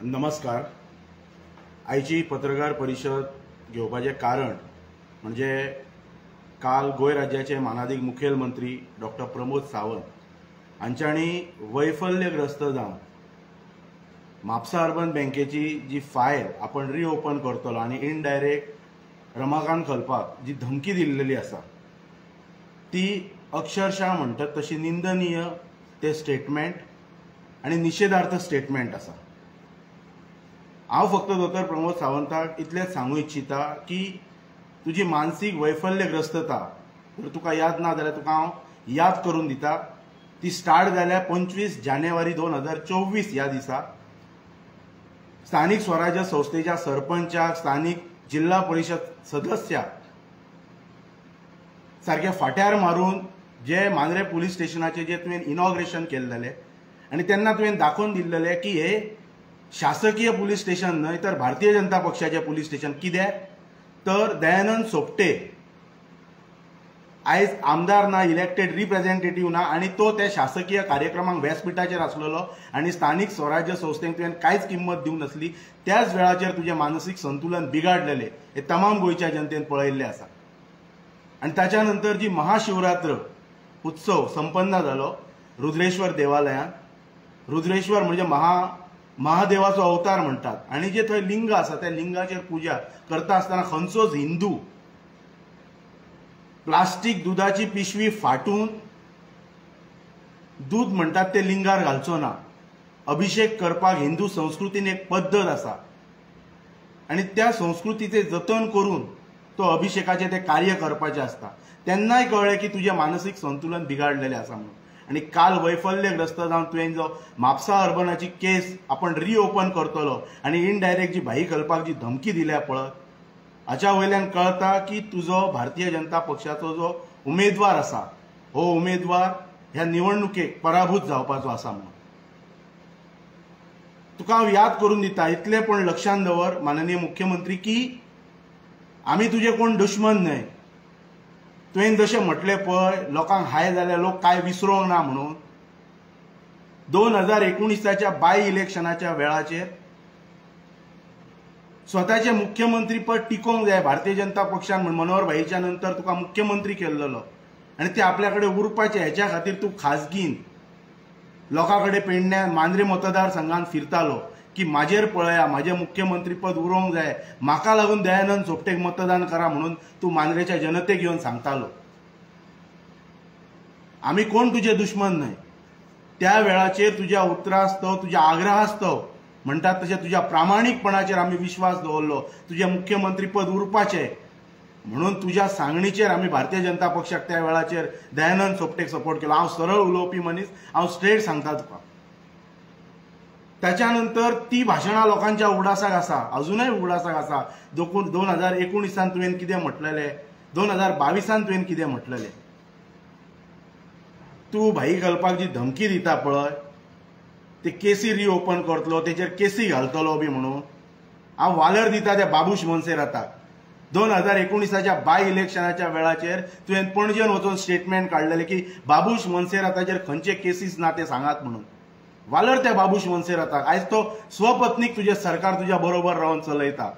नमस्कार। आयची पत्रकार परिषद घेवपाचें कारण म्हणजे काल गोंय राज्याचे मानाधीक मुखेलमंत्री डॉक्टर प्रमोद सावंत हांच्यांनी वैफल्यग्रस्त जावन म्हापसा अर्बन बँकेची जी फायल आपण रिओपन करतलो आनी इनडायरेक्ट रमाकांत खलपाक जी धमकी दिल्लेली आसा ती अक्षरशः म्हणटात तशी निंदनीय ते स्टेटमेंट आनी निशेधार्थ स्टेटमेंट आसा। हांव फक्त दोतोर प्रमोद सावंताक इतलेंच सांगूं इच्छिता की तुजी मानसीक वैफल्यग्रस्तता जर तुका याद ना जाल्यार तुका हांव याद करून दिता। ती स्टार्ट जाल्या 25 जानेवारी 2024 ह्या दिसा स्थानिक स्वराज्य संस्थेच्या सरपंचाक, स्थानिक जिल्हा परिषद सदस्याक सारखे फाट्यार मारून जे मांद्रे पुलीस स्टेशनाचे जे तुवें इनॉग्रेशन केल्लेले आनी तेन्ना तुवें दाखोवन दिल्लेले की हे शासकीय पुलीस स्टेशन न्हय तर भारतीय जनता पक्षाचे पुलीस स्टेशन। कित्याक तर दयानंद सोपटे आयज आमदार ना, इलेक्टेड रिप्रेझेंटेटिव्ह ना आनी तो त्या शासकीय कार्यक्रमाक व्यासपीठाचेर आसलेलो आनी स्थानिक स्वराज्य संस्थेक तुवें कांयच किंमत दिवंक नासली। त्याच वेळाचेर तुजें मानसीक संतुलन बिगाडलेले हे तमाम गोंयच्या जनतेन पळयल्ले आसा। आनी ताच्या नंतर जी महाशिवरात्र उत्सव संपन्न जालो रुद्रेश्वर देवालयांत। रुद्रेश्वर म्हणजे महादेवाचो अवतार म्हणटात आनी जे थंय लिंग आसा त्या लिंगाचेर पुजा करता आसतना खंयचोच हिंदू प्लास्टीक दुधाची पिशवी फाटून दूध म्हणटात ते लिंगार घालचो ना। अभिषेक करपाक हिंदू संस्कृतीन एक पद्धत आसा आनी त्या संस्कृतीचे जतन करून तो अभिषेकाचे ते कार्य करपाचे आसता। तेन्नाय कळ्ळें की तुजें मानसीक संतुलन बिगाडलेलें आसा म्हणून। आनी काल वैफल्यग्रस्त जावन तुवें जो म्हापसा अर्बनाची केस आपण रिओपन करतलो आनी इनडायरेक्ट जी भाई घालपाक जी धमकी दिल्या पळय हाच्या वयल्यान कळटा की तुजो भारतीय जनता पक्षाचो जो उमेदवार आसा हो उमेदवार ह्या निवडणुकेक पराभूत जावपाचो आसा म्हणून। तुका हांव याद करून दिता इतलें पण लक्षांत दवर माननीय मुख्यमंत्री की आमी तुजे कोण दुश्मन न्हय। तुवें जशें म्हटलें पळय लोकांक हाय जाल्यार लोक काय विसरोंक ना म्हणून 2019च्या बाय इलेक्शनाच्या वेळाचेर स्वताचे मुख्यमंत्री पद टिकोवंक जाय भारतीय जनता पक्षान मनोहर भाईच्या नंतर तुका मुख्यमंत्री केल्लो आनी ते आपल्या कडेन उरपाचे हेच्या खातीर तूं खाजगीन लोकां कडेन पेडण्यां मांद्रे मतदारसंघात फिरतालो की म्हाजेर पळया म्हाजें मुख्यमंत्री पद उरोवंक जाय, म्हाका लागून दयानंद सोपटेक मतदान करा म्हणून तूं मांद्रेच्या जनतेक येवन सांगतालो। आमी कोण तुजे दुश्मन न्हय। त्या वेळाचेर तुज्या उतरास्तव तुज्या आग्रहास्तव म्हणटात तशें तुज्या प्रामाणीकपणाचेर आमी विश्वास दवरलो तुजें मुख्यमंत्री पद उरपाचें म्हणून तुज्या सांगणीचेर आमी भारतीय जनता पक्षाक त्या वेळाचेर दयानंद सोपटेक सपोर्ट केलो। हांव सरळ उलोवपी मनीस, हांव स्ट्रेट सांगता तुका। त्याच्या नंतर ती भाशणां लोकांच्या उगडासाक आसा, अजूनय उगडासाक आसा। 2019 तुवें कितें म्हटलेलें, 2022 तुवें कितें म्हटलेलें। तूं भाई घालपाक जी धमकी दिता पळय ते केसी रिओपन करतलो, तेचेर केसी घालतलो बी म्हणून हांव वालर दिता त्या बाबूश मोन्सेराताक। 2019च्या बाय इलेक्शनाच्या वेळाचेर तुवें पणजेन वचून स्टेटमेंट काडलेलें की बाबूश मोन्सेराताचेर खंयचे केसीस ना ते सांगात म्हणून। वालर त्या बाबूश मोन्सेराताक। आयज तो स्वपत्नीक तुजे सरकार तुज्या बरोबर रावन चलयता।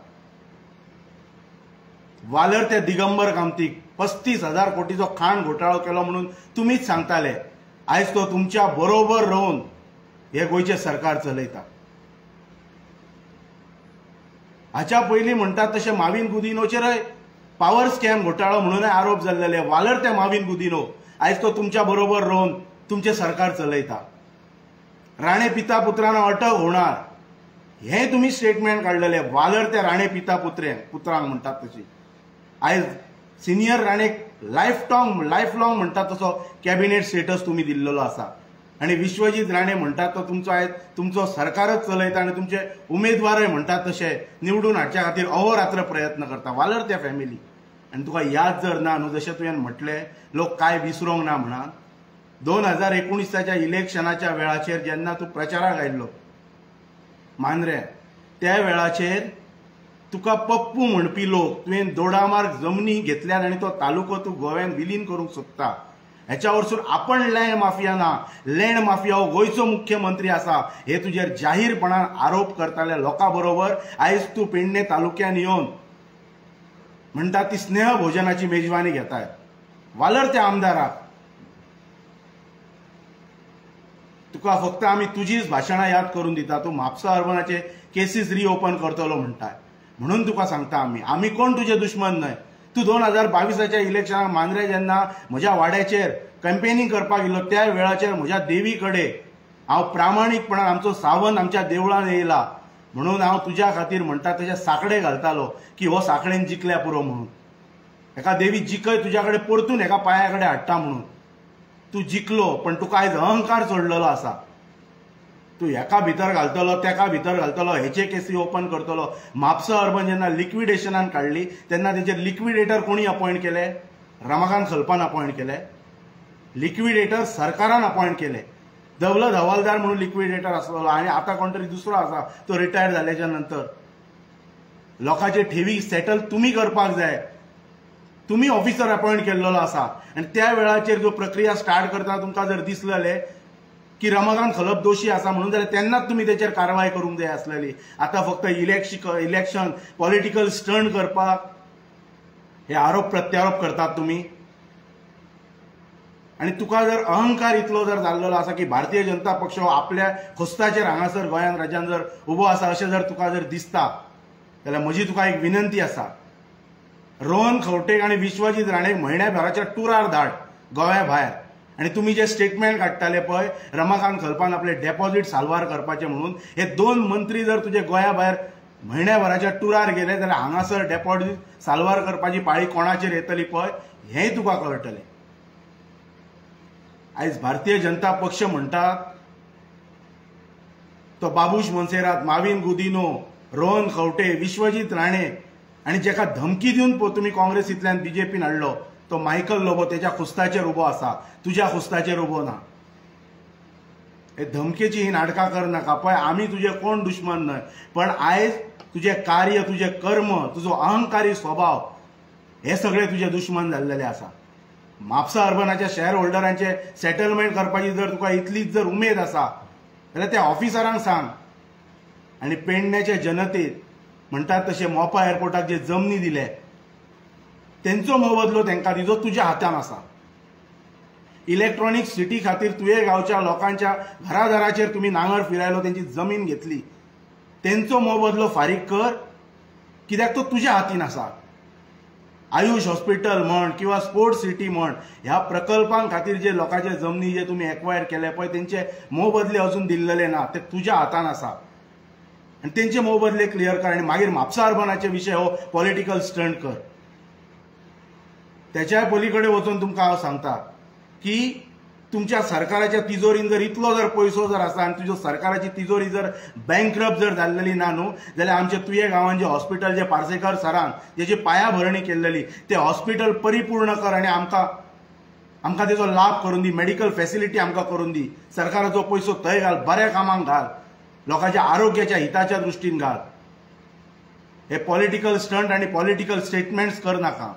वालर त्या दिगंबर कामतीक 35,000 कोटीचो खाण घोटाळो केलो म्हणून तुमीच सांगताले, आयज तो तुमच्या बरोबर रावन हे गोंयचे सरकार चलयता। हाच्या पयलीं म्हणटात तशें माविन गुदिनोचेरय पावर स्कॅम घोटाळो म्हणूनय आरोप जाल्लेले। वालर त्या माविन गुदिनो आयज तो तुमच्या बरोबर रावन तुमचे सरकार चलयता। राणे पिता पुत्रांना अटक होणार हे तुम्ही स्टेटमेंट काढलेले। वालर त्या राणे पिता पुत्रांक म्हणटात तशी आयज सिनियर राणेक लायफ लॉंग म्हणटात तसो कॅबिनेट स्टेटस तुम्ही दिल्लेलो आसा आनी विश्वजीत राणे म्हणटात तो तुमचो आयज तुमचो सरकारच चलयता आनी तुमचे उमेदवारय म्हणटात तशे निवडून हाडच्या खातीर अहोरात्र प्रयत्न करता। वालर त्या फॅमिली आनी तुका याद जर ना न्हू जशें तुवें म्हटलें लोक काय विसरोंक ना म्हणून 2019च्या इलेक्शनाच्या वेळाचेर जेन्ना तूं प्रचाराक आयिल्लो मांद्रे त्या वेळाचेर तुका पप्पू म्हणपी लोक तुवें दोडामार्ग जमनी घेतल्यात आनी तो तालुको तूं गोव्यान विलीन करूंक सोदता ह्याच्या वरसून आपण लँड माफिया ना, लँड माफिया हो गोयचो मुख्यमंत्री असा हे तुझेर जाहीरपणान आरोप करताल्या लोकां बरोबर आयज तू पेडणे तालुक्यान येवन म्हणटा ती स्नेह भोजनाची मेजवानी घेताय. वालर त्या आमदाराक तुका फक्त आमी तुजीच भाशणां याद करून दिता. तू म्हापसा अर्बनाचे केसीस रिओपन करतलो म्हणटाय म्हणून तुका सांगता आमी कोण तुजे दुश्मन न्हय. तू 2022च्या इलेक्शनाक मांद्रे जेन्ना म्हज्या वाड्याचेर कॅम्पेनिंग करपाक गेलो त्या वेळाचेर म्हज्या देवी कडेन हांव प्रामाणीकपणान आमचो सावंत आमच्या देवळान येयला म्हणून हांव तुज्या खातीर म्हणटा तेजे साकडे घालतालो की हो साकडेन जिखल्या पुरो म्हणून. एका देवी जिखय तुज्या कडेन परतून एका पांया कडेन हाडटा म्हणून. तू जिखलो पण तुका आयज अहंकार चडलेलो आसा. तू हेका भितर घालतलो तेका भितर घालतलो, हेचे केसी ओपन करतलो. म्हापसा अर्बन जेन्ना लिक्विडेशनान काडली तेन्ना तेचे लिक्विडेटर कोणी अपॉइंट केले? रमाकांत खलपान अपॉइंट केले. लिक्विडेटर सरकारान अपॉइंट केले. दौलत हवालदार म्हणून लिक्विडेटर आसलो आणि आता कोण तरी दुसरो आसा तो रिटायर जाल्याच्या नंतर. लोकांचे ठेवी सेटल तुम्ही करपाक जाय. तुम्ही ऑफिसर अपॉइंट केल्लो आसा आणि त्या वेळाचेर जो प्रक्रिया स्टार्ट करता तुमकां जर दिसलेले की रमाकांत खलप दोशी आसा म्हणून जाल्यार तेन्नाच तुम्ही तेचेर कारवाय करूंक जाय आसलेली. आता फक्त इलेक्शन पॉलिटिकल स्टंट करपाक हे आरोप प्रत्यारोप करतात तुम्ही. आणि तुका जर अहंकार इतलो जर जाल्लो आसा की भारतीय जनता पक्ष आपल्या खोस्ताचेर हांगासर गोंयान राज्यान जर उबो आसा अशें जर तुका जर दिसता जाल्यार म्हजी तुका एक विनंती आसा. रोहन खंवटेक आणि विश्वजीत राणेक म्हयन्याभराच्या टुरार धाड गोव्या भायर. आणि तुम्ही जे स्टेटमेंट काडटाले पळय रमाकांत खलपान आपले डेपॉझिट साल्वार करपाचे म्हणून, हे 2 मंत्री जर तुझे गोंया भायर म्हयन्याभराच्या टुरार गेले जाल्यार हांगासर डेपॉझिट साल्वार करपाची पाळी कोणाचेर येतली पळय हेंय तुका कळटलें. आयज भारतीय जनता पक्ष म्हणटात तो बाबूश मोन्सेरात, माविन गुदिनो, रोहन खंवटे, विश्वजीत राणे आणि जेका धमकी दिवन तुम्ही काँग्रेसींतल्यान बीजेपीन हाडलो तो मायकल लोबो तेच्या खुस्ताचेर उबो आसा, तुज्या खुस्ताचेर उबो ना. हे धमकेची ही नाटकां कर नाका पळय. आमी तुजे कोण दुश्मन न्हय पण आयज तुझे कार्य, तुझे कर्म, तुजो अहंकारी स्वभाव हे सगळे तुझे दुश्मन जाल्लेले आसा. म्हापसा अर्बनाच्या शेअर होल्डरांचे सेटलमेंट करपाची जर तुका इतलीच जर उमेद आसा जाल्यार त्या ऑफिसरांक सांग. आणि पेडण्याचे जनतेक म्हणटात तशे मोपा एअरपोर्टाक जे जमनी दिले तेंचो मोबदलो तेंकां दिवचो तुज्या हातान आसा. इलेक्ट्रॉनिक सिटी खातीर तुये गांवच्या लोकांच्या घरादाराचेर तुम्ही नांगर फिरायलो, त्यांची जमीन घेतली, तेंचो मोबदलो फारीक कर कित्याक तो तुज्या हातीन आसा. आयुष हॉस्पिटल म्हण किंवा स्पोर्ट्स सिटी म्हण ह्या प्रकल्पां खातीर जे लोकांचे जमनी जे तुम्ही एक्वायर केले पळय तेंचे मोबदले अजून दिल्लेले ना, ते तुज्या हातान आसा. आणि तेंचे मोबदले क्लियर कर. आणि मागीर म्हापसा अर्बनाचे विशय हो पॉलिटिकल स्टंट कर. त्याच्या पलीकडे वचून तुमकां हांव सांगता की तुमच्या सरकाराच्या तिजोरीन जर इतलो जर पैसो जर आसा आणि तुज्यो सरकाराची तिजोरी जर बँकरप्ट जर जाल्लेली ना न्हू जाल्यार आमच्या तुये गांवांत जे हॉस्पिटल जे पार्सेकर सरान जेची पायाभरणी केल्लेली ते हॉस्पिटल परिपूर्ण कर आणि आमकां तेजो लाभ करून दी. मेडिकल फॅसिलिटी आमकां करून दी. सरकाराचो पैसो थंय घाल, बऱ्या कामांक घाल, लोकांच्या आरोग्याच्या हिताच्या दृष्टीन घाल. हे पॉलिटिकल स्टंट आणि पॉलिटिकल स्टेटमेंट्स कर नाका.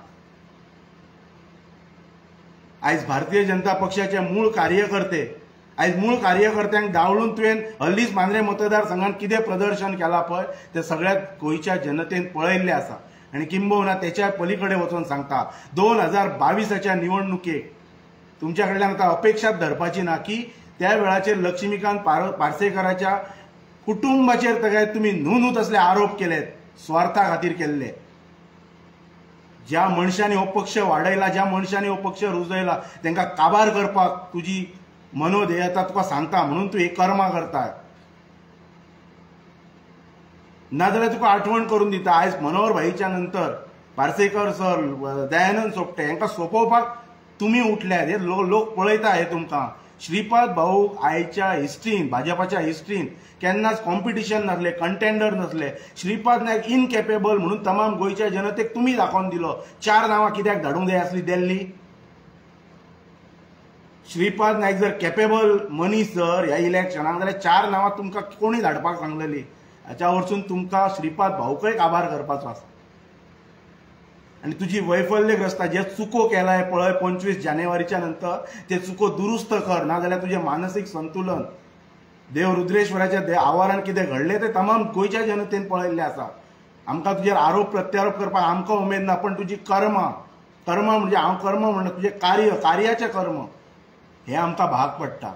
आयज भारतीय जनता पक्षाचे मूळ कार्यकर्ते, आयज मूळ कार्यकर्त्यांक डावळून तुवें हल्लीच मांद्रे मतदारसंघात कितें प्रदर्शन केला पळय ते सगळ्यात गोंयच्या जनतेन पळयल्ले आसा. आणि किंबहुना त्याच्या पलीकडे वचून सांगता 2022च्या निवडणुकेक तुमच्या कडल्यान आता अपेक्षाच धरपाची ना की त्या वेळाचेर लक्ष्मीकांत पार्सेकराच्या कुटुंबाचेर तगायत तुम्ही न्हू तसले आरोप केलेत, स्वार्था खातीर केल्ले. ज्या मनशांनी हो पक्ष वाडयला, ज्या मनशांनी हो पक्ष रुजयला तांकां काबार करपाक तुजी मनोधेयता तुका सांगता म्हणून तू हे कर्मां करता. नाजाल्यार तुका आठवण करून दिता आयज मनोहर भाईच्या नंतर पार्सेकर सर, दयानंद सोपटे हांकां सोंपोवपाक तुम्ही उठल्यात. हे लोक पळयता हे तुमकां. श्रीपाद भाऊ आयच्या हिस्ट्रीन, भाजपाच्या हिस्ट्रीन केन्नाच कॉम्पिटिशन नसले, कंटेंडर नसले. श्रीपाद नायक इनकेपेबल म्हणून तमाम गोंयच्या जनतेक तुम्ही दाखोवन दिलो. 4 नांवां कित्याक धाडूंक जाय आसली दिल्ली? श्रीपाद नायक जर केपेबल मनीस जर ह्या इलेक्शनाक जाल्यार 4 नांवां तुमकां कोणी धाडपाक सांगलेली. हाच्या वरसून तुमकां श्रीपाद भाऊकय काबार करपाचो आसा. आणि तुझी वैफल्यग्रस्त जे चुको केलाय पळय 25 जानेवारीच्या नंतर ते चुको दुरुस्त कर, नाजाल्यार तुझे मानसिक संतुलन देव रुद्रेश्वराच्या आवारान कितें घडले ते तमाम गोंयच्या जनतेन पळयल्ले आसा. आमकां तुजेर आरोप प्रत्यारोप करपाक आमकां उमेद ना, पण तुजी कर्मां म्हणजे हांव कर्म म्हणना, तुजे कार्याचे कर्म हे आमकां भाग पडटा.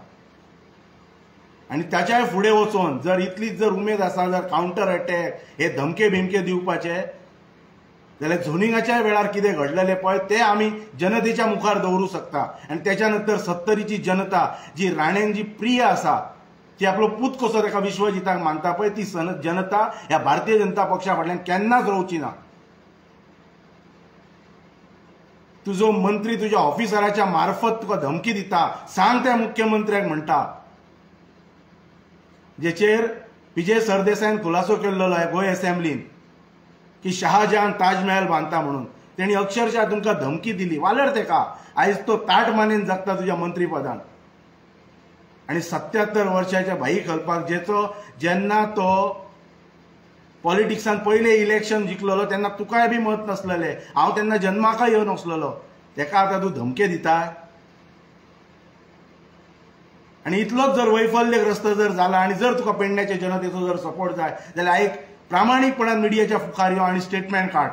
आणि त्याच्याय फुडें वचून जर इतलीच जर उमेद आसा जर काउंटर अटॅक हे धमके भिमके दिवपाचे जाल्यार झोनिंगाच्या वेळार कितें घडलेलें पळय ते आमी जनतेच्या मुखार दवरूं शकता. आनी त्याच्या नंतर 70ची जनता जी राणेन जी प्रिय आसा ती आपलो पूत कसो ताका विश्वजिताक मानता पळय ती जनता ह्या भारतीय जनता पक्षा फाटल्यान केन्नाच रावची ना. तुजो मंत्री तुज्या ऑफिसराच्या मार्फत तुका धमकी दिता, सांग त्या मुख्यमंत्र्याक म्हणटा, जेचेर विजय सरदेसायन खुलासो केल्लो आहे गोंय असेंब्लीन की शहाजहान ताजमहल बांदता म्हणून. तेणी अक्षरशः तुमकां धमकी दिली, वालर तेका. आयज तो ताट मानेन जगता तुज्या मंत्रीपदान. आणि 77 वर्षाच्या भाई कल्पाक जेन्ना तो पॉलिटिक्सान पयले इलेक्शन जिखलेलो तेन्ना तुकाय बी मत नसलेले, हांव तेन्ना जन्माकय येवन नसलेलो. तेका आतां तूं धमके दिता. आणि इतलोच जर वैफल्यग्रस्त जर जाला आणि जर तुका पेडण्याच्या जनतेचो जर सपोर्ट जाय जाल्यार एक प्रामाणीकपणान मिडियाच्या फुखार यो आणि स्टेटमेंट काड.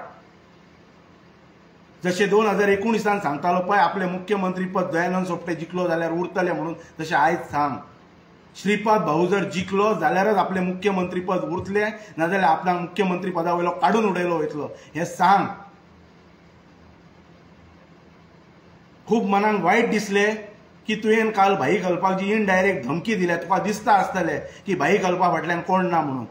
जशे 2019 सांगतालो पळय आपले मुख्यमंत्री पद दयानंद सोपटे जिखलो जाल्यार उरतले म्हणून, तशें आयज सांग श्रीपाद भाऊ जर जिखलो जाल्यारच आपले मुख्यमंत्री पद उरतले, नाजाल्यार आपणाक मुख्यमंत्री पदा वयलो काडून उडयलो वयतलो हें सांग. खूब मनाक वायट दिसले की तुवें काल भाई कल्पाक जी इनडायरेक्ट धमकी दिल्या. तुका दिसता आसतलें की भाई कल्पा फाटल्यान कोण ना म्हणून.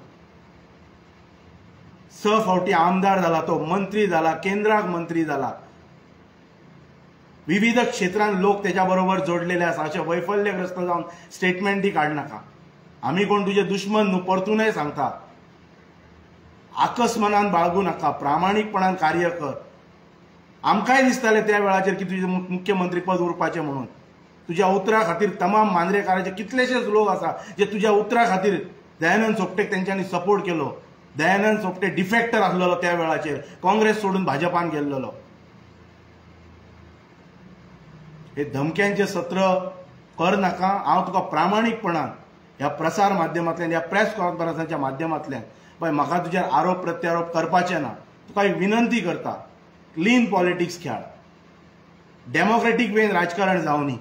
6 फावटी आमदार जाला तो, मंत्री जाला, केंद्राक मंत्री जाला, विविध क्षेत्रांत लोक त्याच्या बरोबर जोडलेले आसा. अशें वैफल्यग्रस्त जावन स्टेटमेंटी काडनाका. आमी कोण तुजे दुश्मन न्हू, परतूनय सांगता, आकस्मनान बाळगू नाका, प्रामाणीकपणान कार्य कर. आमकांय दिसतालें त्या वेळाचेर की तुजें मुख्यमंत्री पद उरपाचें म्हणून. तुज्या उतरा खातीर तमाम मांद्रेकाराचे कितलेशेच लोक आसा जे तुज्या उतरा खातीर दयानंद सोपटेक तेंच्यांनी सपोर्ट केलो. दयानंद सोपटे डिफेक्टर आसलेलो त्या वेळाचेर, काँग्रेस सोडून भाजपान गेल्लो. हे धमक्यांचे सत्र कर नाका. हांव तुका प्रामाणीकपणान ह्या प्रसार माध्यमांतल्यान ह्या प्रेस कॉन्फरन्साच्या माध्यमांतल्यान पळय म्हाका तुजेर आरोप प्रत्यारोप करपाचे ना. तुका एक विनंती करता, क्लीन पॉलिटिक्स खेळ, डेमोक्रेटीक वेन राजकारण जावनी.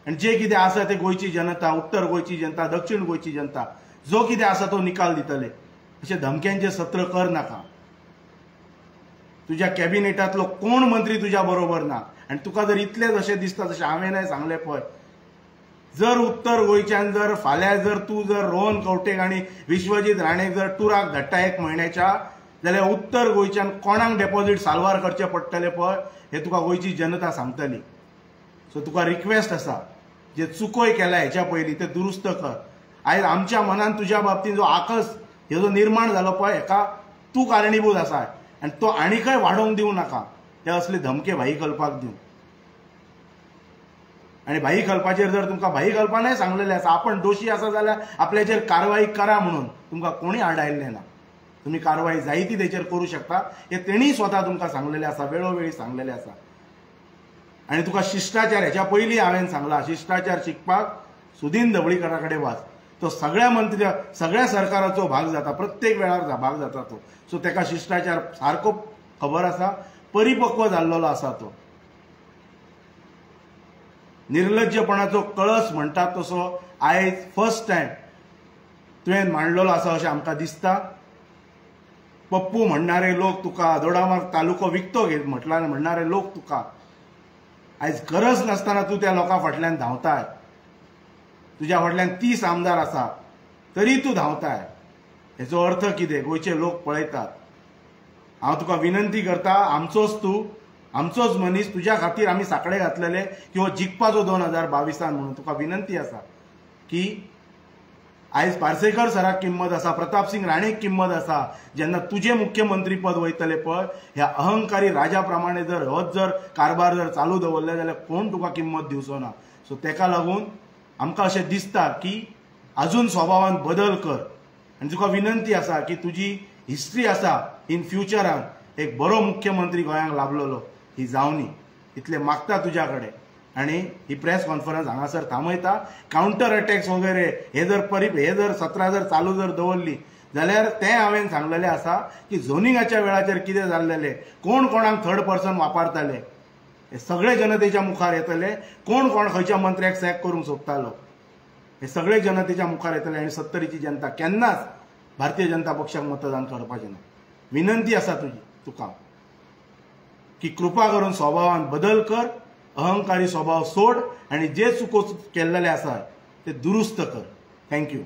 आणि जे कितें आसा ते गोंयची जनता, उत्तर गोंयची जनता, दक्षिण गोंयची जनता जो कितें आसा तो निकाल दितले. अशे धमक्यांचे सत्र कर नाका. तुज्या कॅबिनेटांतलो कोण मंत्री तुज्या बरोबर ना. आनी तुका जर इतलेच अशें दिसता जशें हांवेंय सांगलें पळय, जर उत्तर गोंयच्यान जर फाल्यां जर तूं जर रोहन कवटेक आनी विश्वजीत राणेक जर टुराक धाडटा 1 म्हयन्याच्या, जाल्यार उत्तर गोंयच्यान कोणाक डेपॉझिट साल्वार करचें पडटलें पळय हें तुका गोंयची जनता सांगतली. सो तुका रिक्वेस्ट आसा, जे चुकोय केल्या हेच्या पयलीं ते दुरुस्त कर. आयज आमच्या मनान तुज्या बाबतींत जो आकस हे जो निर्माण जालो पळय हेका तूं कारणीभूत आसा आनी तो आनीकय वाडोवंक दिवं नाका. ते असले धमके भाई कल्पाक दिवन. आनी भाई कल्पाचेर जर तुमकां भाई कल्पानय सांगलेलें आसा आपण दोशी आसा जाल्यार आपल्याचेर कारवाई करा म्हणून, तुमकां कोणी आडायल्लें ना. तुम्ही कारवाई जाय ती तेचेर करूं शकता. हे तेणी स्वता तुमकां सांगलेलें आसा, वेळोवेळी सांगलेलें आसा. आनी तुका शिश्टाचार हेच्या पयलीं हांवें सांगला, शिश्टाचार शिकपाक सुदीन ढवळीकारा कडेन वाच. तो सगळ्या मंत्री सगळ्या सरकाराचो भाग जाता, प्रत्येक वेळार भाग जाता तो. सो तेका शिश्टाचार सारको खबर आसा, परिपक्व जाल्लो आसा तो. निर्लज्जपणाचो कळस म्हणटा तसो आयज फर्स्ट टायम तुवें मांडलेलो आसा अशें आमकां दिसता. पप्पू म्हणणारे लोक तुका, दोडामार्ग तालुको विकतो घेत म्हटल्यार म्हणणारे लोक तुका, आयज गरज नासतना तूं त्या लोकां फाटल्यान धांवताय. तुज्या फाटल्यान 30 आमदार आसा तरी तूं धांवताय. हेचो अर्थ कितें? गोंयचे लोक पळयतात. हांव तुका विनंती करता, आमचोच तूं, आमचोच मनीस, तुज्या खातीर आमी साकडे घातलेले की हो जिखपाचो 2022 म्हणून. तुका विनंती आसा की आयज पार्सेकर सराक किंमत आसा, प्रताप सिंग राणेक किंमत आसा. जेन्ना तुजें मुख्यमंत्री पद वयतले पळय, ह्या अहंकारी राजा प्रमाणे जर होच जर कारभार जर चालू दवरले जाल्यार कोण तुका किंमत दिवचो ना. सो तेका लागून आमकां अशें दिसता की अजून स्वभावान बदल कर. आनी तुका विनंती आसा की तुजी हिस्ट्री आसा इन फ्युचरान एक बरो मुख्यमंत्री गोंयांक लाभलेलो ही जावनी इतले मागता तुज्या कडेन आणि ही प्रेस कॉन्फरन्स हांगासर थांबयता. काउंटर अटॅक्स वगैरे हे जर 17 जर चालू जर दवरली जाल्यार तें हांवें सांगलेलें आसा की झोनिंगाच्या वेळाचेर कितें जाल्लेलें, कोण कोणाक थर्ड पर्सन वापरताले हे सगळे जनतेच्या मुखार येतले. कोण कोण खंयच्या मंत्र्याक सॅक करूंक सोदतालो हे सगळे जनतेच्या मुखार येतले. आणि 70ची जनता केन्नाच भारतीय जनता पक्षाक मतदान करपाचें ना. विनंती आसा तुका की कृपा करून स्वभावान बदल कर, अहंकारी स्वभाव सोड आणि जे चुको केल्लेले आसा ते दुरुस्त कर. थँक्यू.